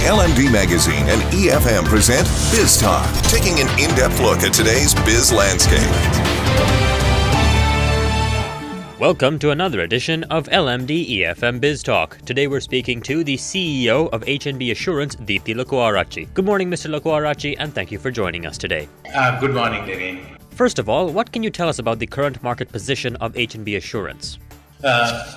LMD Magazine and EFM present Biz Talk, taking an in-depth look at today's biz landscape. Welcome to another edition of LMD-E EFM Biz Talk. Today we're speaking to the CEO of HNB Assurance, Deepthi Lokuarachchi. Good morning, Mr. Lokuarachchi, and thank you for joining us today. Good morning, Devin. First of all, what can you tell us about the current market position of HNB Assurance?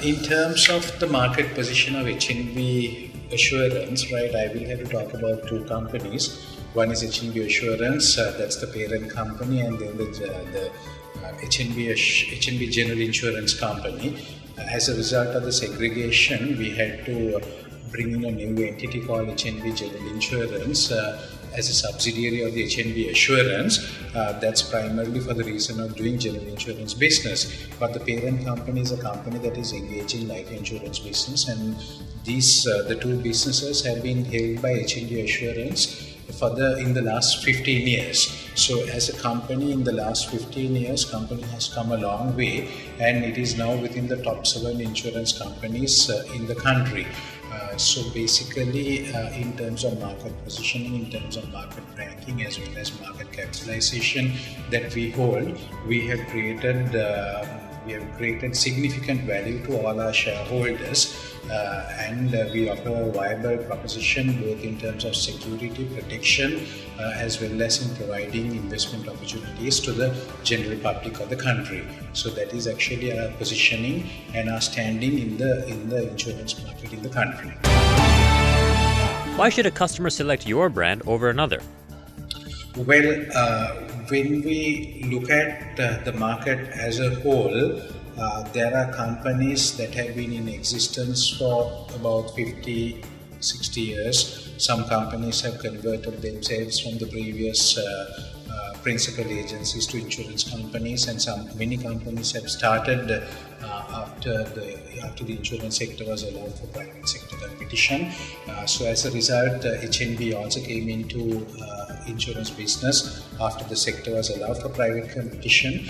In terms of the market position of HNB Assurance, right, I will have to talk about two companies. One is HNB Assurance, that's the parent company, and then the HNB General Insurance Company. As a result of the segregation, we had to bring in a new entity called HNB General Insurance as a subsidiary of the HNB Assurance. That's primarily for the reason of doing general insurance business. But the parent company is a company that is engaged in life insurance business, and these the two businesses have been held by HNB Assurance in the last 15 years. So as a company, in the last 15 years, company has come a long way, and it is now within the top 7 insurance companies in the country. So basically, in terms of market positioning, in terms of market ranking, as well as market capitalization that we hold, we have created significant value to all our shareholders, and we offer a viable proposition both in terms of security, protection, as well as in providing investment opportunities to the general public of the country. So that is actually our positioning and our standing in the insurance market in the country. Why should a customer select your brand over another? Well, when we look at the market as a whole, there are companies that have been in existence for about 50, 60 years. Some companies have converted themselves from the previous principal agencies to insurance companies, and many companies have started after the insurance sector was allowed for private sector competition. So as a result, HNB also came into insurance business after the sector was allowed for private competition.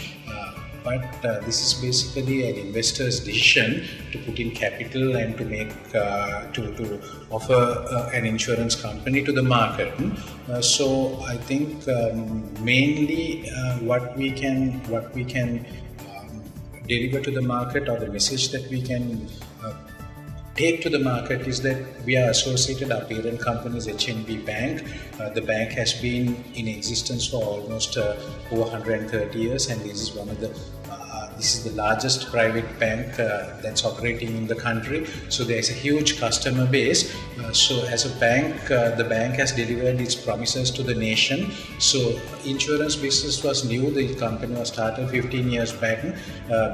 But this is basically an investor's decision to put in capital and to make to offer an insurance company to the market. So I think mainly what we can deliver to the market, or the message that we can take to the market, is that we are associated. Our parent company is HNB Bank. The bank has been in existence for almost over 130 years, and this is the largest private bank that's operating in the country. So there is a huge customer base. So as a bank, the bank has delivered its promises to the nation. So insurance business was new. The company was started 15 years back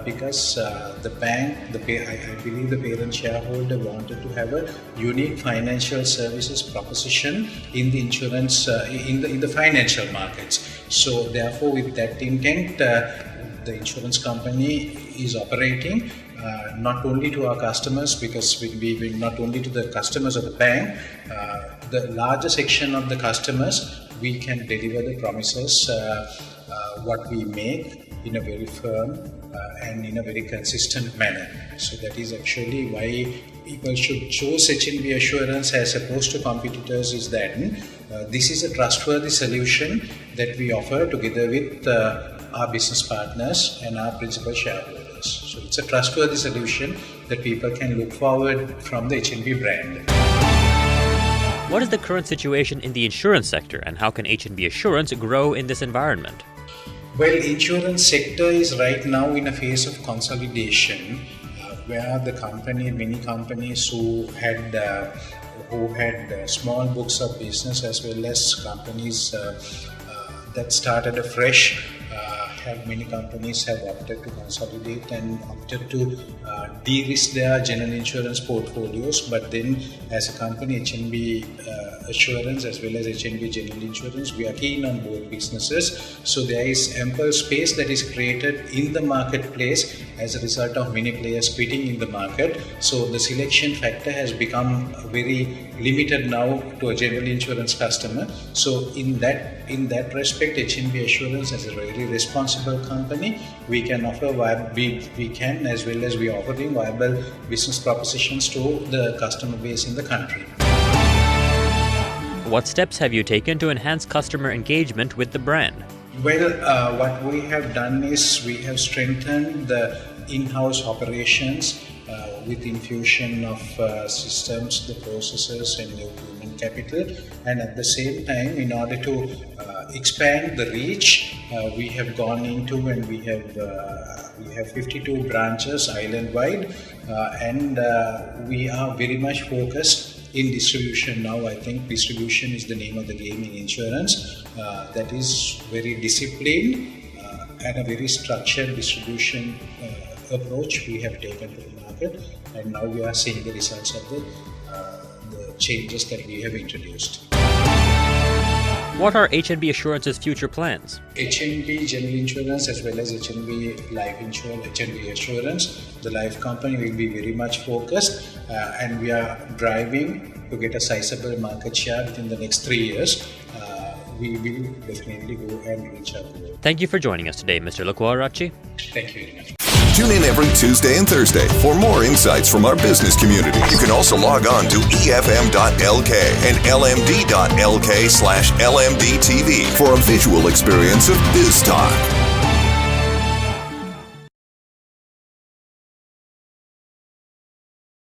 because the bank, I believe the parent shareholder wanted to have a unique financial services proposition in the insurance, in the financial markets. So therefore, with that intent, the insurance company is operating not only to our customers, because we not only to the customers of the bank, the larger section of the customers, we can deliver the promises what we make in a very firm and in a very consistent manner. So that is actually why people should choose HNB Assurance as opposed to competitors, is that this is a trustworthy solution that we offer together with our business partners and our principal shareholders. So it's a trustworthy solution that people can look forward from the HNB brand. What is the current situation in the insurance sector, and how can HNB Assurance grow in this environment? Well, insurance sector is right now in a phase of consolidation, where many companies who had small books of business, as well as companies that started afresh, many companies have opted to consolidate and opted to de-risk their general insurance portfolios. But then, as a company, HNB Assurance as well as HNB General Insurance, we are keen on both businesses. So there is ample space that is created in the marketplace as a result of many players quitting in the market. So the selection factor has become very limited now to a general insurance customer. So in that respect, HNB Assurance, as a very responsible company, we can offer we can, as well as we are offering viable business propositions to the customer base in the country. What steps have you taken to enhance customer engagement with the brand? Well, what we have done is we have strengthened the in-house operations with infusion of systems, the processes, and new human capital. And at the same time, in order to expand the reach, we have gone into and we have 52 branches island-wide, and we are very much focused in distribution now. I think distribution is the name of the game in insurance. That is very disciplined and a very structured distribution approach we have taken to the market, and now we are seeing the results of the changes that we have introduced. What are HNB Assurance's future plans? HNB General Insurance as well as HNB Life Insurance, HNB Assurance, the life company will be very much focused, and we are driving to get a sizable market share within the next 3 years. We will definitely go and reach our goal. Thank you for joining us today, Mr. Lokuarachchi. Thank you very much. Tune in every Tuesday and Thursday for more insights from our business community. You can also log on to efm.lk and lmd.lk/LMDTV for a visual experience of Biz Talk.